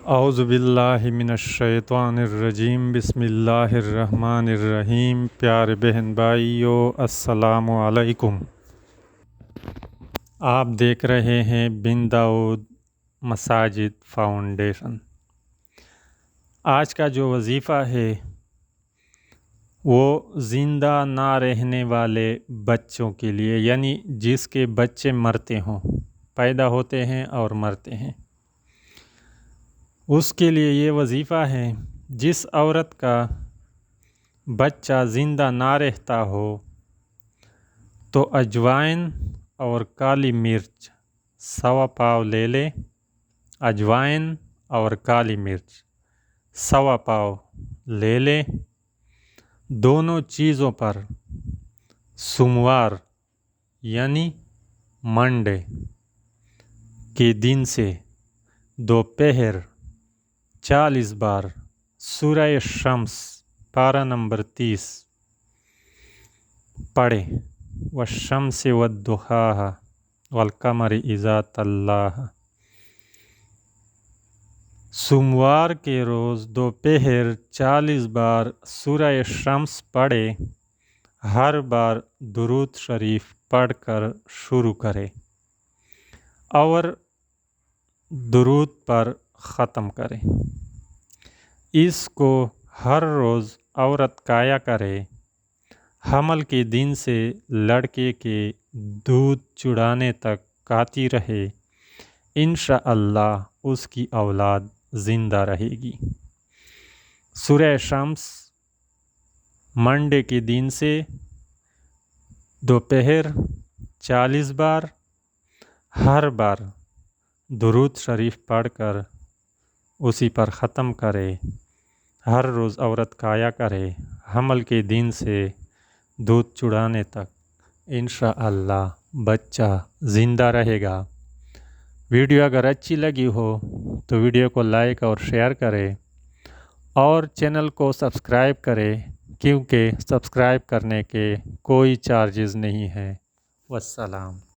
اعوذ باللہ من الشیطان الرجیم، بسم اللہ الرحمن الرحیم۔ پیارے بہن بھائیو، السلام علیکم۔ آپ دیکھ رہے ہیں بن داؤد مساجد فاؤنڈیشن۔ آج کا جو وظیفہ ہے وہ زندہ نہ رہنے والے بچوں کے لیے، یعنی جس کے بچے مرتے ہوں، پیدا ہوتے ہیں اور مرتے ہیں، اس کے لیے یہ وظیفہ ہے۔ جس عورت کا بچہ زندہ نہ رہتا ہو تو اجوائن اور کالی مرچ 100 پاؤ لے لے۔ اجوائن اور کالی مرچ 100 پاؤ لے لے۔ دونوں چیزوں پر سوموار یعنی منڈے کے دن سے دوپہر 40 بار سورہ شمس پارہ نمبر 30 پڑھے۔ والشمس والضحاها والقمر اذا تلاها۔ سوموار کے روز دوپہر 40 بار سورہ شمس پڑھے۔ ہر بار درود شریف پڑھ کر شروع کرے اور درود پر ختم کرے۔ اس کو ہر روز عورت کایا کرے۔ حمل کے دن سے لڑکے کے دودھ چڑھانے تک کاتی رہے، انشاءاللہ اس کی اولاد زندہ رہے گی۔ سورہ شمس منڈے کے دن سے دوپہر 40 بار، ہر بار درود شریف پڑھ کر اسی پر ختم کرے۔ ہر روز عورت کایا کرے، حمل کے دن سے دودھ چڑھانے تک، انشاءاللہ بچہ زندہ رہے گا۔ ویڈیو اگر اچھی لگی ہو تو ویڈیو کو لائک اور شیئر کرے اور چینل کو سبسکرائب کرے، کیونکہ سبسکرائب کرنے کے کوئی چارجز نہیں ہے۔ والسلام۔